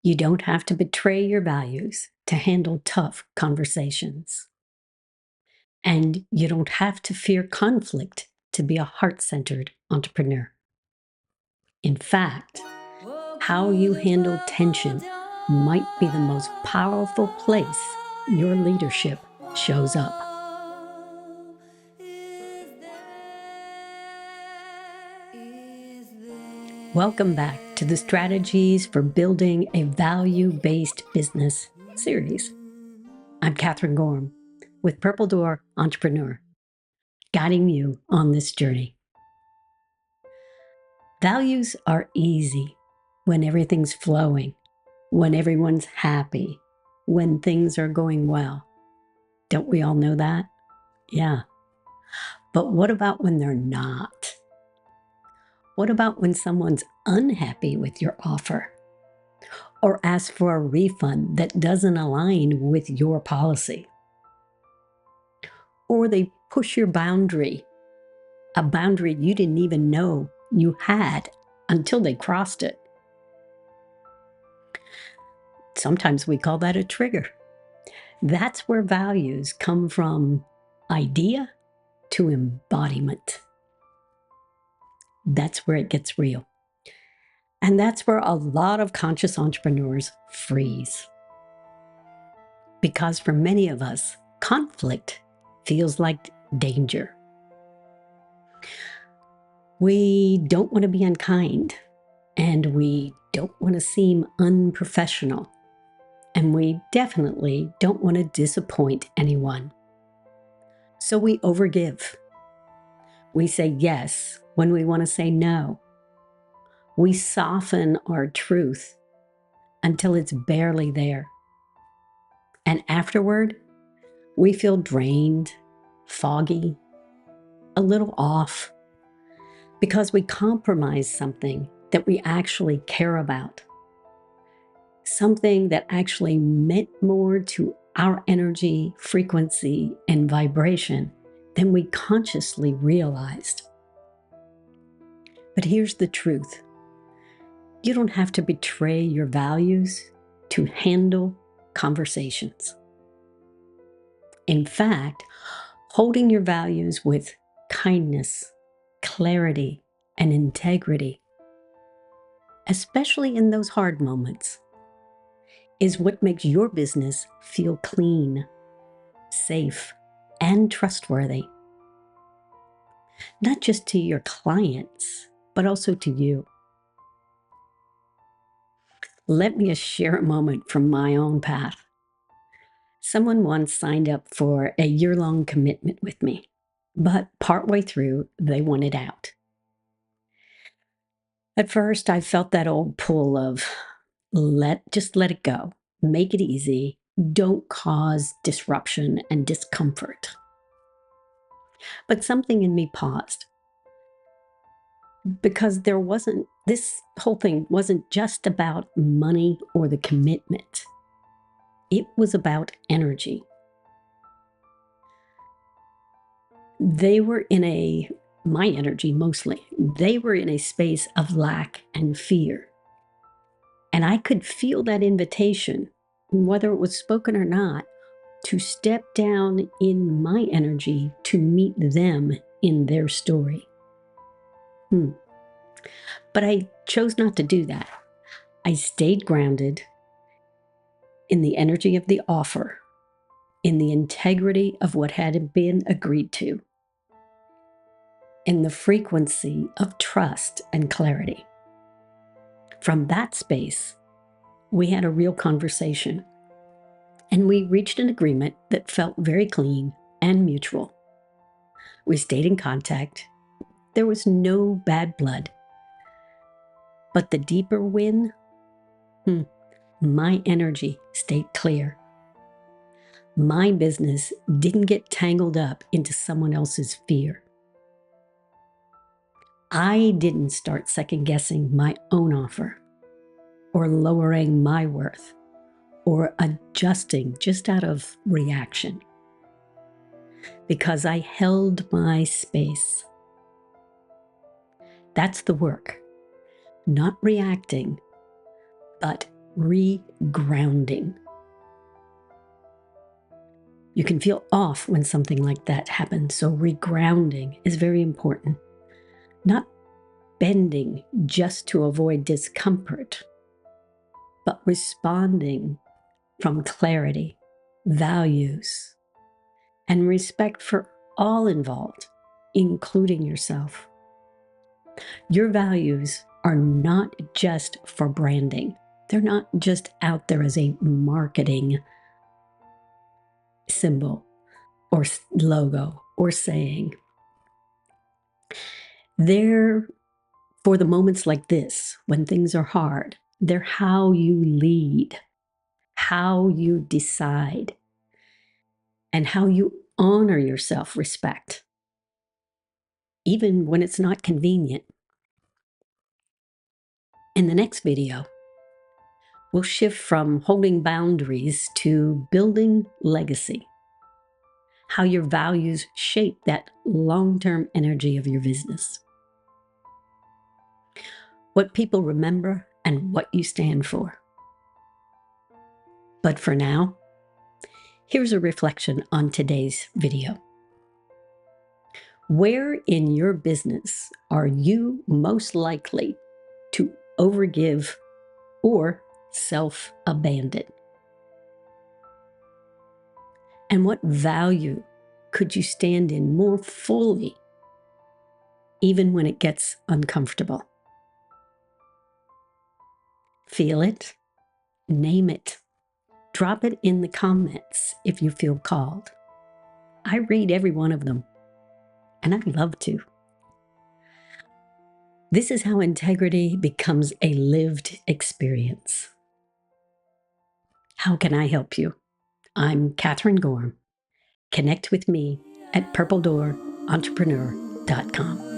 You don't have to betray your values to handle tough conversations. And you don't have to fear conflict to be a heart-centered entrepreneur. In fact, how you handle tension might be the most powerful place your leadership shows up. Welcome back to the Strategies for Building a Value-Based Business series. I'm Kathryn Gorham with Purple Door Entrepreneur, guiding you on this journey. Values are easy when everything's flowing, when everyone's happy, when things are going well. Don't we all know that? Yeah. But what about when they're not? What about when someone's unhappy with your offer or asks for a refund that doesn't align with your policy? Or they push your boundary, a boundary you didn't even know you had until they crossed it. Sometimes we call that a trigger. That's where values come from idea to embodiment. That's where it gets real. And that's where a lot of conscious entrepreneurs freeze. Because for many of us, conflict feels like danger. We don't want to be unkind, and we don't want to seem unprofessional, and we definitely don't want to disappoint anyone. So we overgive. We say yes when we want to say no. We soften our truth until it's barely there. And afterward, we feel drained, foggy, a little off, because we compromise something that we actually care about, something that actually meant more to our energy, frequency, and vibration than we consciously realized. But here's the truth. You don't have to betray your values to handle conversations. In fact, holding your values with kindness, clarity, and integrity, especially in those hard moments, is what makes your business feel clean, safe, and trustworthy. Not just to your clients, but also to you. Let me share a moment from my own path. Someone once signed up for a year-long commitment with me, but partway through, they wanted out. At first, I felt that old pull of just let it go, make it easy, don't cause disruption and discomfort. But something in me paused because this whole thing wasn't just about money or the commitment. It was about energy. They were my energy mostly, they were in a space of lack and fear. And I could feel that invitation, whether it was spoken or not, to step down in my energy to meet them in their story. But I chose not to do that. I stayed grounded in the energy of the offer, in the integrity of what had been agreed to, in the frequency of trust and clarity. From that space, we had a real conversation, and we reached an agreement that felt very clean and mutual. We stayed in contact. There was no bad blood. But the deeper win, my energy stayed clear. My business didn't get tangled up into someone else's fear. I didn't start second-guessing my own offer, or lowering my worth, or adjusting just out of reaction, because I held my space. That's the work. Not reacting, but regrounding. You can feel off when something like that happens, so regrounding is very important. Not bending just to avoid discomfort, but responding from clarity, values, and respect for all involved, including yourself. Your values are not just for branding. They're not just out there as a marketing symbol or logo or saying. They're for the moments like this, when things are hard. They're how you lead, how you decide, and how you honor your self-respect, even when it's not convenient. In the next video, we'll shift from holding boundaries to building legacy, how your values shape that long-term energy of your business, what people remember, and what you stand for. But for now, here's a reflection on today's video. Where in your business are you most likely to overgive or self-abandon? And what value could you stand in more fully, even when it gets uncomfortable? Feel it, name it, drop it in the comments if you feel called. I read every one of them, and I'd love to. This is how integrity becomes a lived experience. How can I help you? I'm Kathryn Gorham. Connect with me at purpledoorentrepreneur.com.